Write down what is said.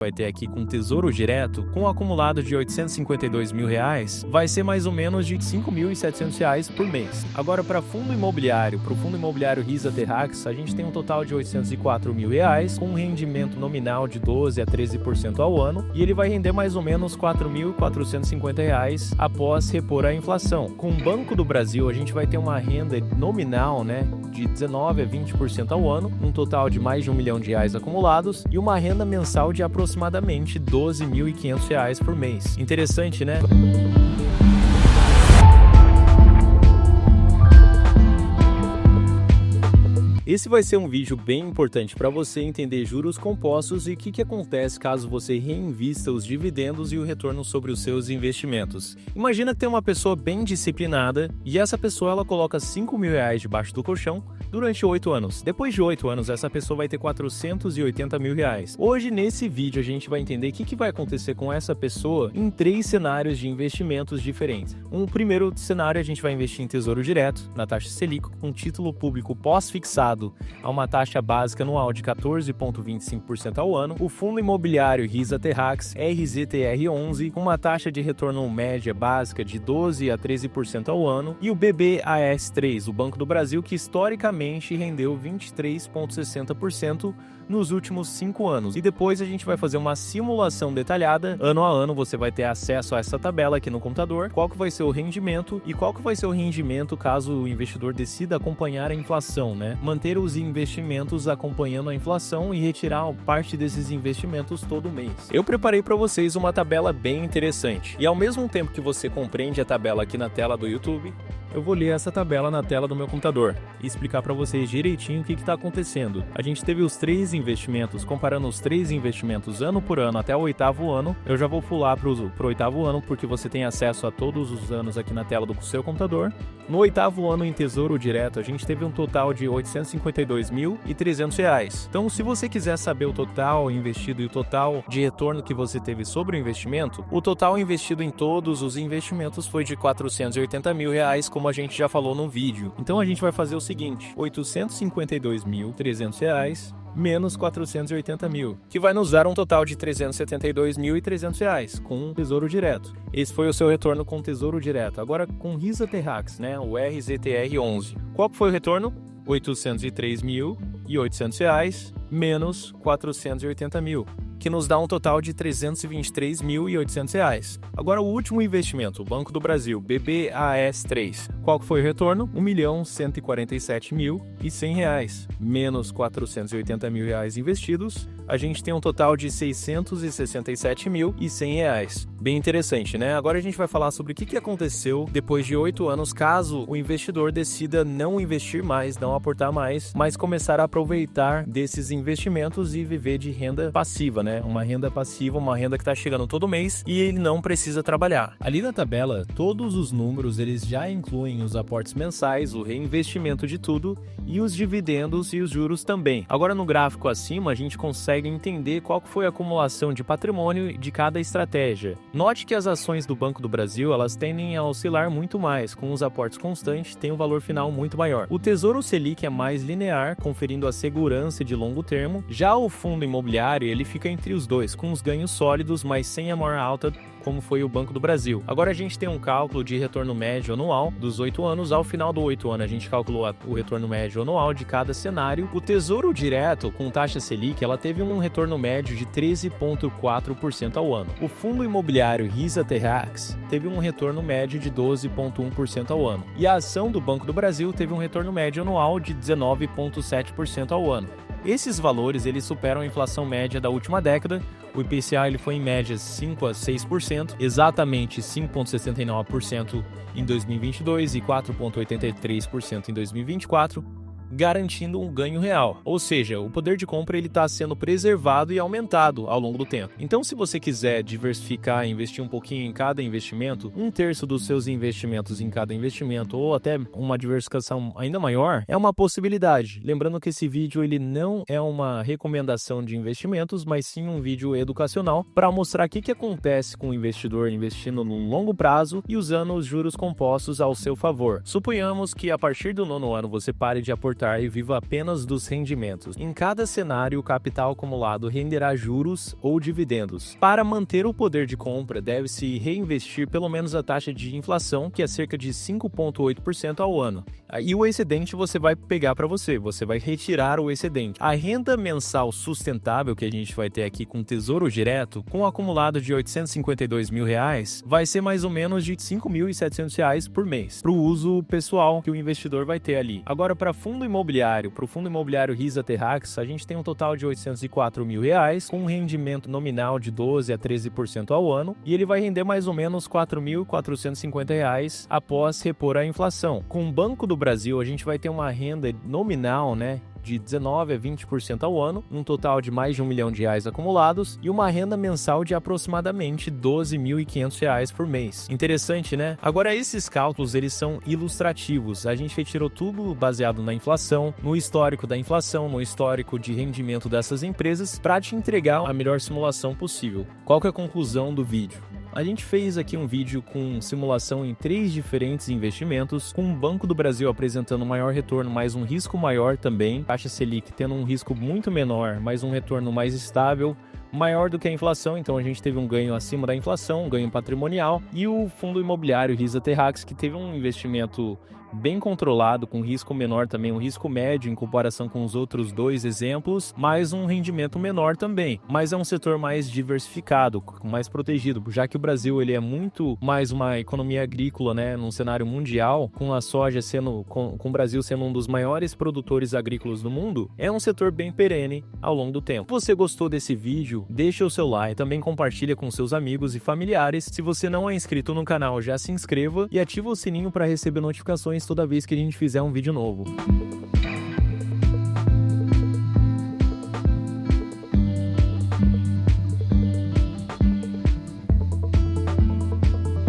vai ter aqui com Tesouro Direto, com um acumulado de R$ 852 mil, vai ser mais ou menos de R$ 5.700 por mês. Agora, para fundo imobiliário, para o fundo imobiliário Risa Terrax, a gente tem um total de R$ 804 mil, com um rendimento nominal de 12 a 13% ao ano, e ele vai render mais ou menos R$ 4.450 após repor a inflação. Com o Banco do Brasil, a gente vai ter uma renda nominal, de 19 a 20% ao ano, um total de mais de R$ 1 milhão acumulados e uma renda mensal de aproximadamente R$ 12.500 por mês. Interessante, né? Esse vai ser um vídeo bem importante para você entender juros compostos e o que acontece caso você reinvista os dividendos e o retorno sobre os seus investimentos. Imagina que tem uma pessoa bem disciplinada e essa pessoa ela coloca R$ 5 mil debaixo do colchão durante 8 anos. Depois de 8 anos, essa pessoa vai ter R$ 480 mil. Hoje, nesse vídeo, a gente vai entender o que vai acontecer com essa pessoa em 3 cenários de investimentos diferentes. Um primeiro cenário, a gente vai investir em Tesouro Direto, na taxa Selic, com título público pós-fixado a uma taxa básica anual de 14,25% ao ano. O fundo imobiliário Risa Terrax, RZTR11, com uma taxa de retorno média básica de 12 a 13% ao ano. E o BBAS3, o Banco do Brasil, que historicamente rendeu 23,60% nos últimos 5 anos. E depois a gente vai fazer uma simulação detalhada, ano a ano você vai ter acesso a essa tabela aqui no computador, qual que vai ser o rendimento e qual que vai ser o rendimento caso o investidor decida acompanhar a inflação, Manter os investimentos acompanhando a inflação e retirar parte desses investimentos todo mês. Eu preparei para vocês uma tabela bem interessante. E ao mesmo tempo que você compreende a tabela aqui na tela do YouTube, eu vou ler essa tabela na tela do meu computador e explicar para vocês direitinho o que está acontecendo. A gente teve os 3 investimentos, comparando os 3 investimentos ano por ano até o 8º ano. Eu já vou pular para o 8º ano porque você tem acesso a todos os anos aqui na tela do seu computador. No 8º ano em Tesouro Direto, a gente teve um total de R$ 852.300. Então, se você quiser saber o total investido e o total de retorno que você teve sobre o investimento, o total investido em todos os investimentos foi de R$ 480 mil, como a gente já falou no vídeo. Então a gente vai fazer o seguinte: R$ 852.300 menos 480 mil, que vai nos dar um total de R$ 372.300 com Tesouro Direto. Esse foi o seu retorno com Tesouro Direto. Agora com Risa Terrax, o RZTR11. Qual foi o retorno? R$ 803.800 menos 480 mil, que nos dá um total de R$ 323.800. Agora o último investimento, o Banco do Brasil, BBAS3. Qual foi o retorno? R$ 1.147.100 menos R$ 480 mil investidos. A gente tem um total de R$ 667.100. Bem interessante, Agora a gente vai falar sobre o que aconteceu depois de 8 anos, caso o investidor decida não investir mais, não aportar mais, mas começar a aproveitar desses investimentos e viver de renda passiva, Uma renda passiva, uma renda que está chegando todo mês e ele não precisa trabalhar. Ali na tabela, todos os números eles já incluem os aportes mensais, o reinvestimento de tudo e os dividendos e os juros também. Agora no gráfico acima a gente consegue entender qual foi a acumulação de patrimônio de cada estratégia. Note que as ações do Banco do Brasil elas tendem a oscilar muito mais, com os aportes constantes tem um valor final muito maior. O Tesouro Selic é mais linear, conferindo a segurança de longo termo. Já o fundo imobiliário ele fica entre os dois, com os ganhos sólidos, mas sem a maior alta, como foi o Banco do Brasil. Agora a gente tem um cálculo de retorno médio anual dos 8 anos. Ao final do 8 anos, a gente calculou o retorno médio anual de cada cenário. O Tesouro Direto, com taxa Selic, ela teve um retorno médio de 13,4% ao ano. O fundo imobiliário Risa Terrax teve um retorno médio de 12,1% ao ano. E a ação do Banco do Brasil teve um retorno médio anual de 19,7% ao ano. Esses valores eles superam a inflação média da última década. O IPCA ele foi em média 5 a 6%, exatamente 5,69% em 2022 e 4,83% em 2024. garantindo um ganho real. Ou seja, o poder de compra ele está sendo preservado e aumentado ao longo do tempo. Então, se você quiser diversificar e investir um pouquinho em cada investimento, 1/3 dos seus investimentos em cada investimento, ou até uma diversificação ainda maior, é uma possibilidade. Lembrando que esse vídeo ele não é uma recomendação de investimentos, mas sim um vídeo educacional para mostrar o que acontece com o investidor investindo no longo prazo e usando os juros compostos ao seu favor. Suponhamos que a partir do 9º ano você pare de aportar aportar e viva apenas dos rendimentos. Em cada cenário, o capital acumulado renderá juros ou dividendos. Para manter o poder de compra, deve-se reinvestir pelo menos a taxa de inflação, que é cerca de 5,8% ao ano. E o excedente você vai pegar para você vai retirar o excedente. A renda mensal sustentável que a gente vai ter aqui com Tesouro Direto, com um acumulado de R$ 852 mil, vai ser mais ou menos de R$ 5.700 por mês, para o uso pessoal que o investidor vai ter ali. Agora, para o fundo imobiliário Risa Terrax, a gente tem um total de R$ 804 mil, com um rendimento nominal de 12% a 13% ao ano, e ele vai render mais ou menos R$ 4.450 após repor a inflação. Com o Banco do Brasil, a gente vai ter uma renda nominal, de 19% a 20% ao ano, um total de mais de R$ 1 milhão acumulados e uma renda mensal de aproximadamente R$ 12.500 por mês. Interessante, né? Agora, esses cálculos, eles são ilustrativos. A gente retirou tudo baseado na inflação, no histórico da inflação, no histórico de rendimento dessas empresas, para te entregar a melhor simulação possível. Qual que é a conclusão do vídeo? A gente fez aqui um vídeo com simulação em 3 diferentes investimentos, com o Banco do Brasil apresentando maior retorno, mas um risco maior também, taxa Selic tendo um risco muito menor, mas um retorno mais estável, maior do que a inflação, então a gente teve um ganho acima da inflação, um ganho patrimonial, e o fundo imobiliário Risa Terrax, que teve um investimento bem controlado, com risco menor também, um risco médio em comparação com os outros 2 exemplos, mas um rendimento menor também. Mas é um setor mais diversificado, mais protegido, já que o Brasil ele é muito mais uma economia agrícola, num cenário mundial, com a soja com o Brasil sendo um dos maiores produtores agrícolas do mundo, é um setor bem perene ao longo do tempo. Se você gostou desse vídeo, deixa o seu like, também compartilha com seus amigos e familiares. Se você não é inscrito no canal, já se inscreva e ativa o sininho para receber notificações toda vez que a gente fizer um vídeo novo.